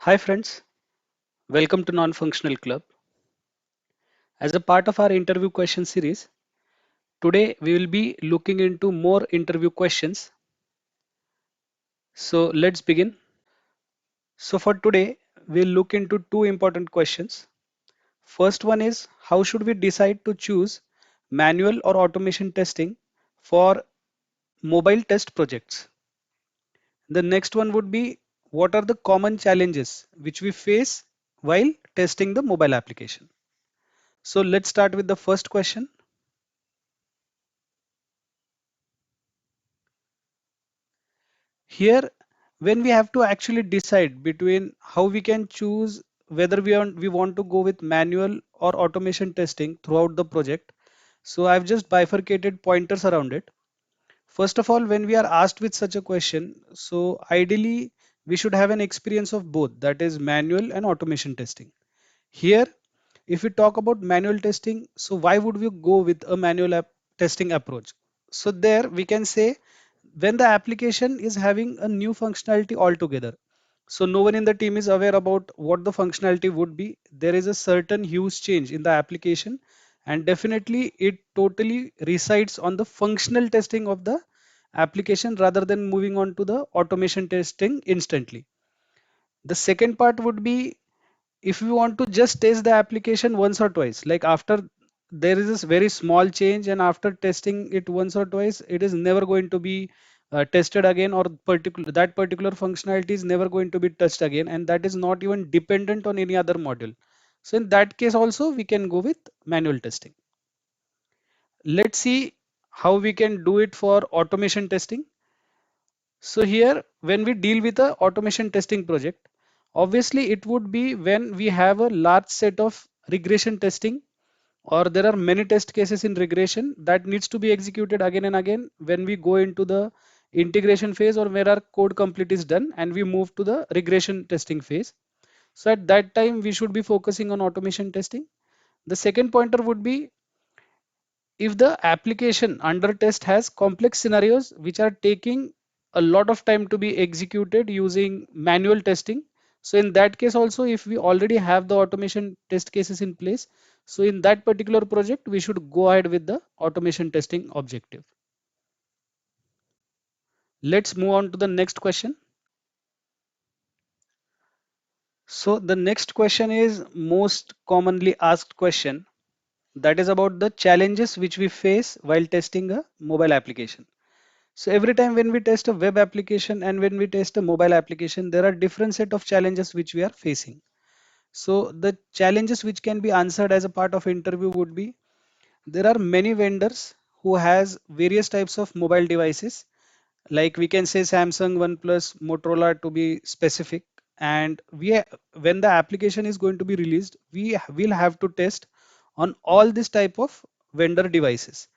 Hi friends, welcome to Non-Functional Club. As a part of our interview question series, today we will be looking into more interview questions. So let's begin. So for today, we'll look into two important questions. First one is how should we decide to choose manual or automation testing for mobile test projects? The next one would be what are the common challenges which we face while testing the mobile application? So let's start with the first question. Here, when we have to actually decide between how we can choose whether we want to go with manual or automation testing throughout the project. So I've just bifurcated pointers around it. First of all, when we are asked with such a question, so ideally we should have an experience of both, that is manual and automation testing. Here, if we talk about manual testing, so why would we go with a testing approach? So there we can say when the application is having a new functionality altogether. So no one in the team is aware about what the functionality would be. There is a certain huge change in the application, and definitely it totally resides on the functional testing of the application rather than moving on to the automation testing instantly. The second part would be if we want to just test the application once or twice, like after there is this very small change and after testing it once or twice, it is never going to be tested again, or that particular functionality is never going to be touched again, and that is not even dependent on any other module. So in that case also we can go with manual testing. Let's see how we can do it for automation testing. So here, when we deal with a automation testing project, obviously it would be when we have a large set of regression testing, or there are many test cases in regression that needs to be executed again and again when we go into the integration phase, or where our code complete is done and we move to the regression testing phase. So at that time, we should be focusing on automation testing. The second pointer would be if the application under test has complex scenarios which are taking a lot of time to be executed using manual testing. So in that case also, if we already have the automation test cases in place, so in that particular project we should go ahead with the automation testing objective. Let's move on to the next question. So the next question is most commonly asked question, that is about the challenges which we face while testing a mobile application. So every time when we test a web application and when we test a mobile application, there are different set of challenges which we are facing. So the challenges which can be answered as a part of interview would be there are many vendors who has various types of mobile devices, like we can say Samsung, OnePlus, Motorola to be specific. And when the application is going to be released, we will have to test on all this type of vendor devices.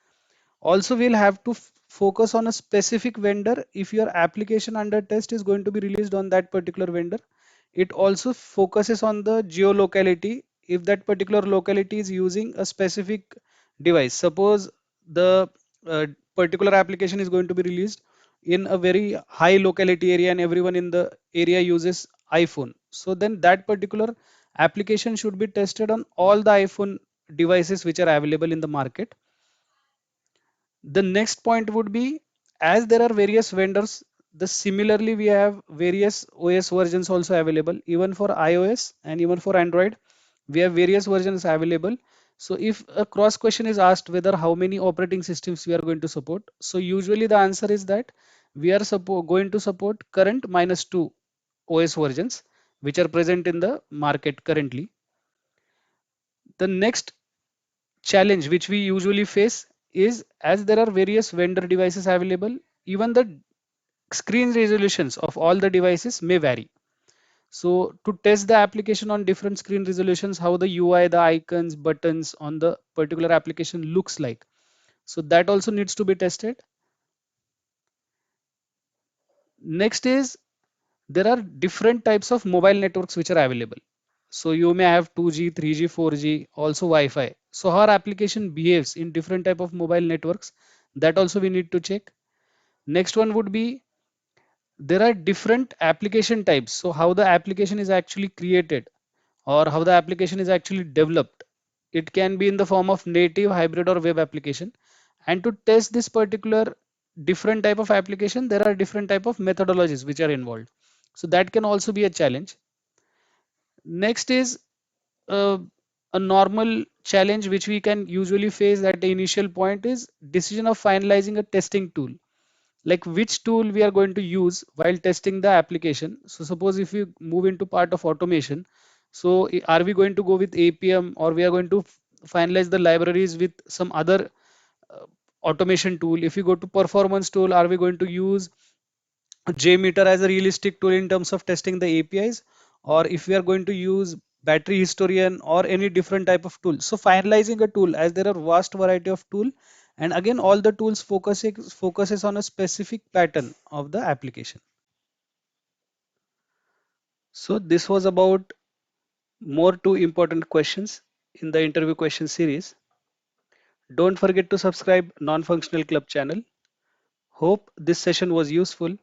Also, we'll have to focus on a specific vendor. If your application under test is going to be released on that particular vendor, it also focuses on the geolocality. If that particular locality is using a specific device, suppose the uh, particular application is going to be released in a very high locality area and everyone in the area uses iPhone. So then that particular application should be tested on all the iPhone devices which are available in the market. The next point would be, as there are various vendors, the similarly we have various OS versions also available, even for iOS and even for Android. We have various versions available. So if a cross question is asked whether how many operating systems we are going to support, so usually the answer is that we are going to support current -2 OS versions which are present in the market currently. The next challenge which we usually face is, as there are various vendor devices available, even the screen resolutions of all the devices may vary. So to test the application on different screen resolutions, how the UI, the icons, buttons on the particular application looks like, so that also needs to be tested. Next is, there are different types of mobile networks which are available. So you may have 2G, 3G, 4G, also Wi-Fi. So how our application behaves in different type of mobile networks, that also we need to check. Next one would be there are different application types. So how the application is actually created or how the application is actually developed. It can be in the form of native, hybrid, or web application. And to test this particular different type of application, there are different type of methodologies which are involved. So that can also be a challenge. Next is uh, a normal challenge which we can usually face at the initial point is decision of finalizing a testing tool, like which tool we are going to use while testing the application. So suppose if we move into part of automation, so are we going to go with APM, or we are going to finalize the libraries with some other uh, automation tool? If you go to performance tool, are we going to use JMeter as a realistic tool in terms of testing the APIs, or if we are going to use battery historian or any different type of tool? So finalizing a tool, as there are vast variety of tool, and again all the tools focuses on a specific pattern of the application. So this was about more two important questions in the interview question series. Don't forget to subscribe Non-Functional Club channel. Hope this session was useful.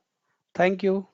Thank you.